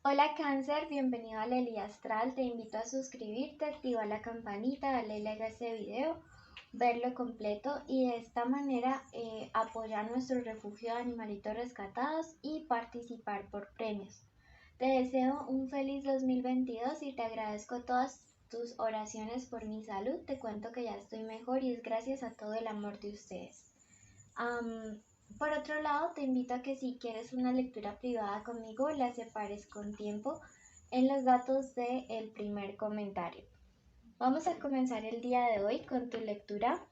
Hola Cáncer, bienvenido a Lely Astral. Te invito a suscribirte, activar la campanita, darle like a este video, verlo completo y de esta manera apoyar nuestro refugio de animalitos rescatados y participar por premios. Te deseo un feliz 2022 y te agradezco todas tus oraciones por mi salud. Te cuento que ya estoy mejor y es gracias a todo el amor de ustedes. Por otro lado, te invito a que si quieres una lectura privada conmigo, la separes con tiempo en los datos del primer comentario. Vamos a comenzar el día de hoy con tu lectura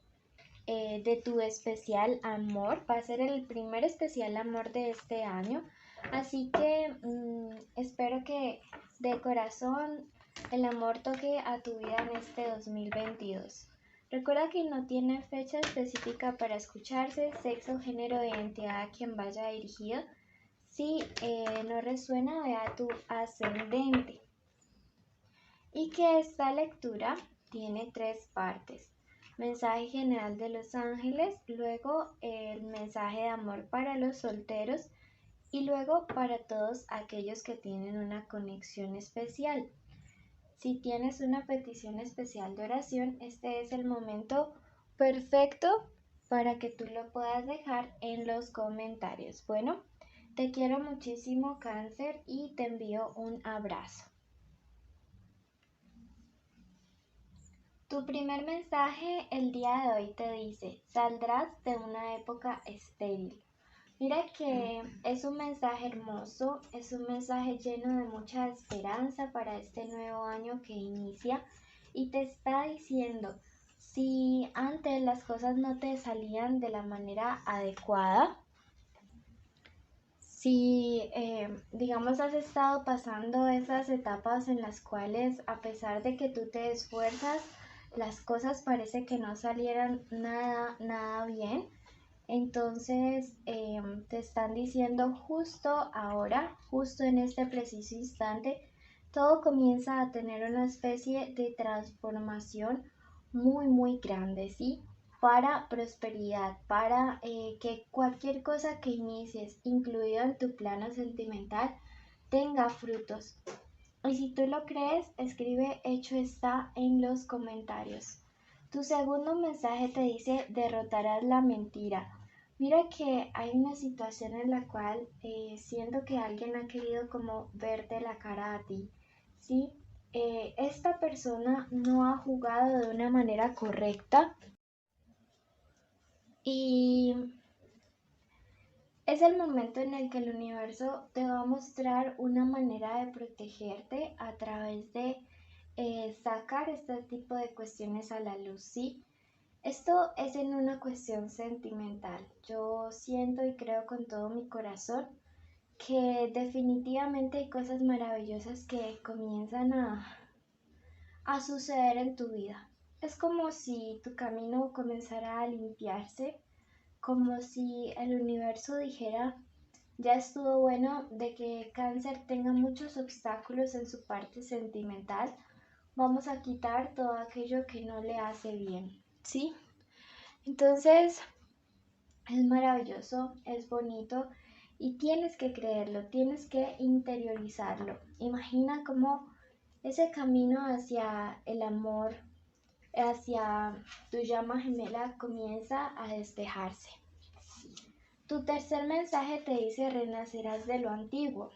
de tu especial amor. Va a ser el primer especial amor de este año, así que espero que de corazón el amor toque a tu vida en este 2022. Recuerda que no tiene fecha específica para escucharse, sexo, género de identidad a quien vaya dirigido. Si no resuena, ve a tu ascendente. Y que esta lectura tiene 3 partes. Mensaje general de los ángeles, luego el mensaje de amor para los solteros y luego para todos aquellos que tienen una conexión especial. Si tienes una petición especial de oración, este es el momento perfecto para que tú lo puedas dejar en los comentarios. Bueno, te quiero muchísimo, Cáncer, y te envío un abrazo. Tu primer mensaje el día de hoy te dice, saldrás de una época estéril. Mira que es un mensaje hermoso, es un mensaje lleno de mucha esperanza para este nuevo año que inicia y te está diciendo, si antes las cosas no te salían de la manera adecuada, si digamos has estado pasando esas etapas en las cuales a pesar de que tú te esfuerzas, las cosas parece que no salieran nada bien. Entonces te están diciendo justo ahora, justo en este preciso instante, todo comienza a tener una especie de transformación muy grande, ¿sí? Para prosperidad, para que cualquier cosa que inicies, incluido en tu plano sentimental, tenga frutos. Y si tú lo crees, escribe hecho está en los comentarios. Tu segundo mensaje te dice derrotarás la mentira. Mira que hay una situación en la cual siento que alguien ha querido como verte la cara a ti, ¿sí? Esta persona no ha jugado de una manera correcta y es el momento en el que el universo te va a mostrar una manera de protegerte a través de sacar este tipo de cuestiones a la luz, ¿sí? Esto es en una cuestión sentimental. Yo siento y creo con todo mi corazón que definitivamente hay cosas maravillosas que comienzan a suceder en tu vida. Es como si tu camino comenzara a limpiarse, como si el universo dijera, ya estuvo bueno de que Cáncer tenga muchos obstáculos en su parte sentimental, vamos a quitar todo aquello que no le hace bien, ¿sí? Entonces, es maravilloso, es bonito y tienes que creerlo, tienes que interiorizarlo. Imagina cómo ese camino hacia el amor, hacia tu llama gemela comienza a despejarse. Tu tercer mensaje te dice renacerás de lo antiguo.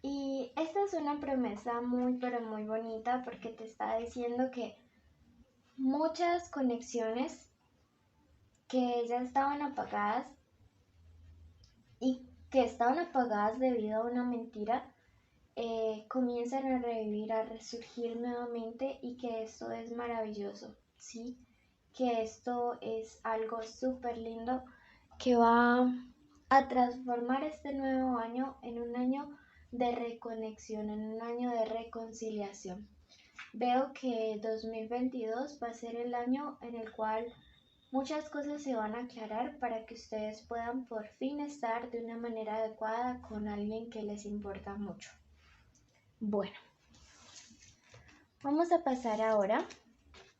Y esta es una promesa pero muy bonita porque te está diciendo que muchas conexiones que ya estaban apagadas y que estaban apagadas debido a una mentira, comienzan a revivir, a resurgir nuevamente y que esto es maravilloso, ¿sí? Que esto es algo súper lindo que va a transformar este nuevo año en un año de reconexión, en un año de reconciliación. Veo que 2022 va a ser el año en el cual muchas cosas se van a aclarar para que ustedes puedan por fin estar de una manera adecuada con alguien que les importa mucho. Bueno, vamos a pasar ahora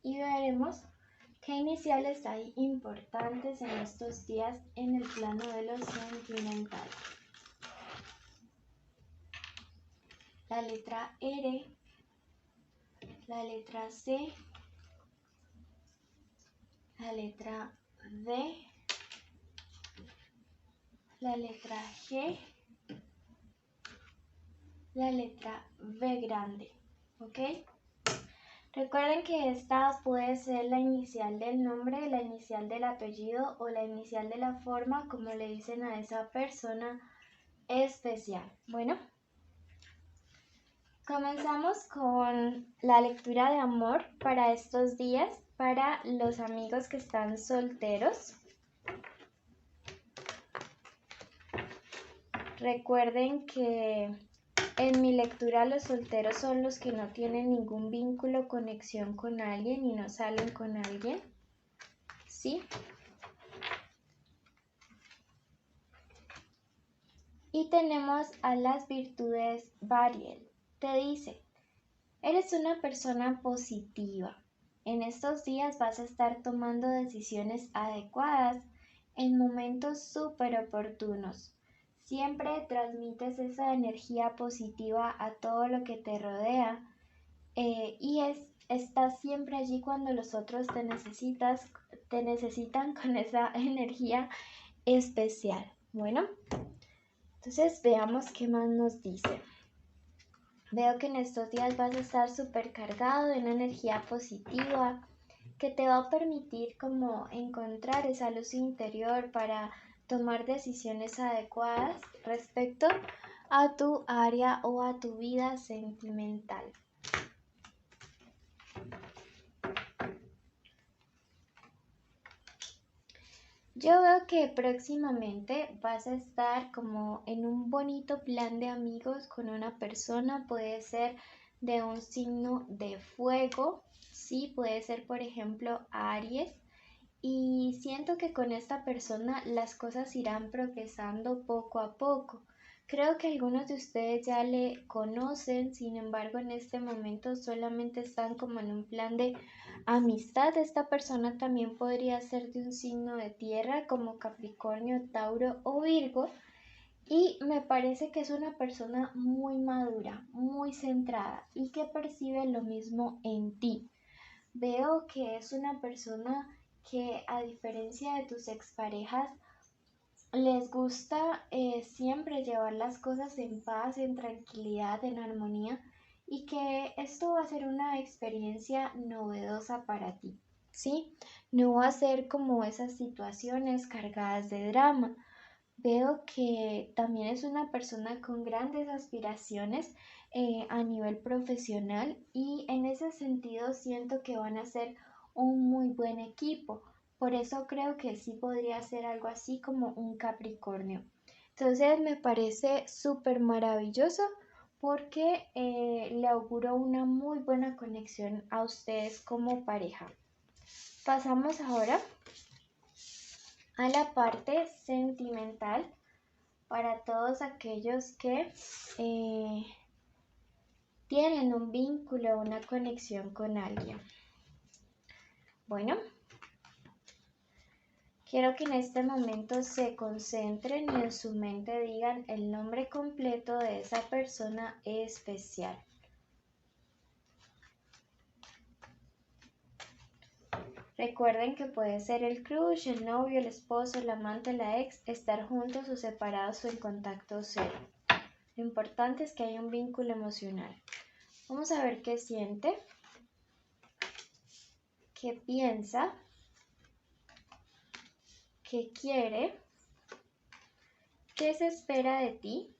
y veremos qué iniciales hay importantes en estos días en el plano de lo sentimental. la letra R, la letra C, la letra D, la letra G, la letra V grande, ¿ok? Recuerden que esta puede ser la inicial del nombre, la inicial del apellido o la inicial de la forma como le dicen a esa persona especial. Bueno, comenzamos con la lectura de amor para estos días, para los amigos que están solteros. Recuerden que en mi lectura los solteros son los que no tienen ningún vínculo o conexión con alguien y no salen con alguien, ¿sí? Y tenemos a las virtudes Bariel. Te dice, eres una persona positiva. En estos días vas a estar tomando decisiones adecuadas en momentos súper oportunos. Siempre transmites esa energía positiva a todo lo que te rodea y estás siempre allí cuando los otros te necesitan con esa energía especial. Bueno, entonces veamos qué más nos dice. Veo que en estos días vas a estar súper cargado de una energía positiva que te va a permitir como encontrar esa luz interior para tomar decisiones adecuadas respecto a tu área o a tu vida sentimental. Yo veo que próximamente vas a estar como en un bonito plan de amigos con una persona, puede ser de un signo de fuego, sí, puede ser por ejemplo Aries, y siento que con esta persona las cosas irán progresando poco a poco. Creo que algunos de ustedes ya le conocen, sin embargo en este momento solamente están como en un plan de amistad. Esta persona también podría ser de un signo de tierra como Capricornio, Tauro o Virgo. Y me parece que es una persona muy madura, muy centrada y que percibe lo mismo en ti. Veo que es una persona que a diferencia de tus exparejas, les gusta siempre llevar las cosas en paz, en tranquilidad, en armonía y que esto va a ser una experiencia novedosa para ti, ¿sí? No va a ser como esas situaciones cargadas de drama. Veo que también es una persona con grandes aspiraciones a nivel profesional y en ese sentido siento que van a ser un muy buen equipo. Por eso creo que sí podría ser algo así como un Capricornio. Entonces me parece súper maravilloso porque le auguro una muy buena conexión a ustedes como pareja. Pasamos ahora a la parte sentimental para todos aquellos que tienen un vínculo, una conexión con alguien. Bueno, quiero que en este momento se concentren y en su mente digan el nombre completo de esa persona especial. Recuerden que puede ser el crush, el novio, el esposo, el amante, la ex, estar juntos o separados o en contacto cero. Lo importante es que haya un vínculo emocional. Vamos a ver qué siente, qué piensa, qué quiere, qué se espera de ti,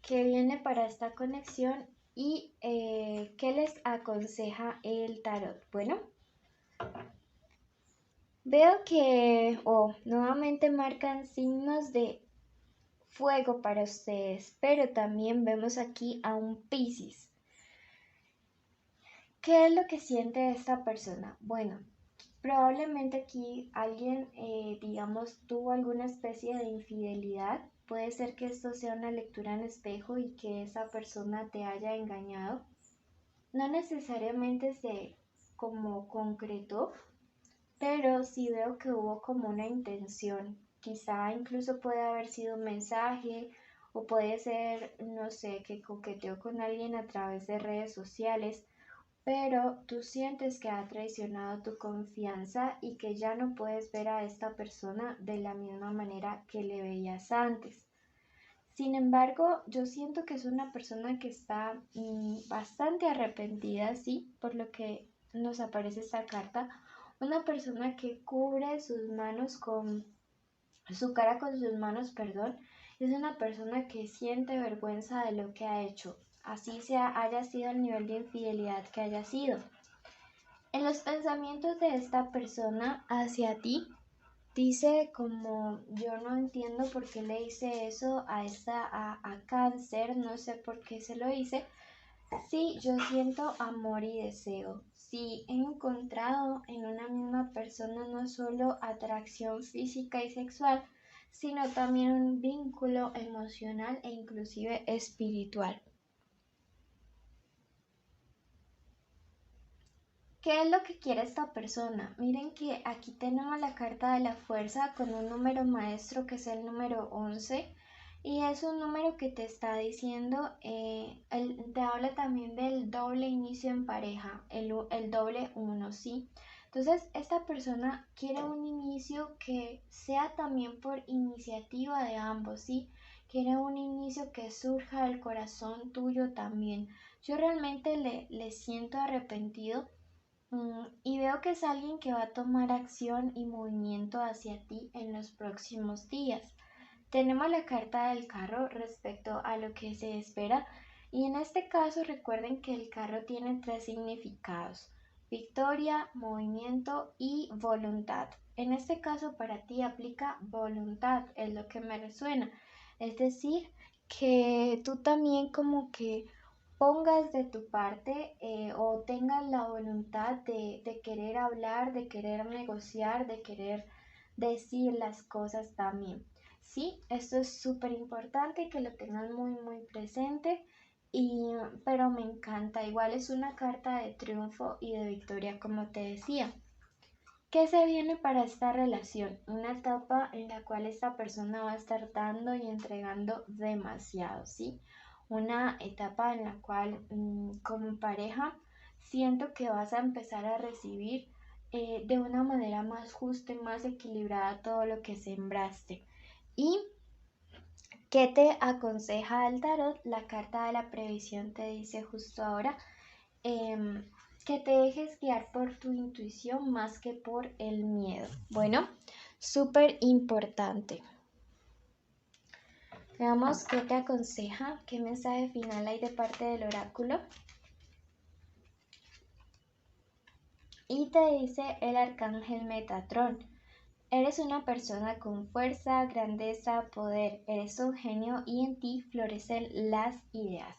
qué viene para esta conexión y qué les aconseja el tarot. Bueno, veo que nuevamente marcan signos de fuego para ustedes, pero también vemos aquí a un Piscis. ¿Qué es lo que siente esta persona? Bueno, probablemente aquí alguien, digamos, tuvo alguna especie de infidelidad. Puede ser que esto sea una lectura en espejo y que esa persona te haya engañado. No necesariamente se como concretó, pero sí veo que hubo como una intención. Quizá incluso puede haber sido un mensaje o puede ser, no sé, que coqueteó con alguien a través de redes sociales, pero tú sientes que ha traicionado tu confianza y que ya no puedes ver a esta persona de la misma manera que le veías antes. Sin embargo, yo siento que es una persona que está bastante arrepentida, sí, por lo que nos aparece esta carta. Una persona que cubre sus manos con su cara con sus manos, perdón. Es una persona que siente vergüenza de lo que ha hecho, así sea haya sido el nivel de infidelidad que haya sido. En los pensamientos de esta persona hacia ti, dice como yo no entiendo por qué le hice eso a Cáncer, no sé por qué se lo hice. Sí, yo siento amor y deseo. Sí, he encontrado en una misma persona no solo atracción física y sexual, sino también un vínculo emocional e inclusive espiritual. ¿Qué es lo que quiere esta persona? Miren que aquí tenemos la carta de la fuerza con un número maestro que es el número 11 y es un número que te está diciendo, te habla también del doble inicio en pareja, el doble uno, ¿sí? Entonces, esta persona quiere un inicio que sea también por iniciativa de ambos, ¿sí? Quiere un inicio que surja del corazón tuyo también. Yo realmente le siento arrepentido. Y veo que es alguien que va a tomar acción y movimiento hacia ti en los próximos días. Tenemos la carta del carro respecto a lo que se espera y en este caso recuerden que el carro tiene tres significados: victoria, movimiento y voluntad. En este caso para ti aplica voluntad, es lo que me resuena. Es decir, que tú también como que pongas de tu parte o tengas la voluntad de querer hablar, de querer negociar, de querer decir las cosas también. Sí, esto es súper importante que lo tengas muy presente, pero me encanta. Igual es una carta de triunfo y de victoria, como te decía. ¿Qué se viene para esta relación? Una etapa en la cual esta persona va a estar dando y entregando demasiado, ¿sí? Una etapa en la cual como pareja siento que vas a empezar a recibir de una manera más justa y más equilibrada todo lo que sembraste. ¿Y qué te aconseja el tarot? La carta de la previsión te dice justo ahora em, que te dejes guiar por tu intuición más que por el miedo. Bueno, súper importante. Veamos qué te aconseja, qué mensaje final hay de parte del oráculo. Y te dice el arcángel Metatrón: eres una persona con fuerza, grandeza, poder, eres un genio y en ti florecen las ideas.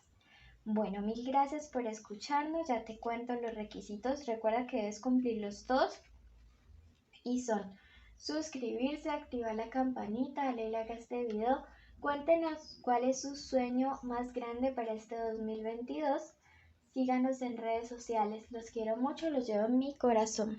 Bueno, mil gracias por escucharnos, ya te cuento los requisitos, recuerda que debes cumplirlos todos y son suscribirse, activar la campanita, darle like a este video, cuéntenos cuál es su sueño más grande para este 2022, síganos en redes sociales, los quiero mucho, los llevo en mi corazón.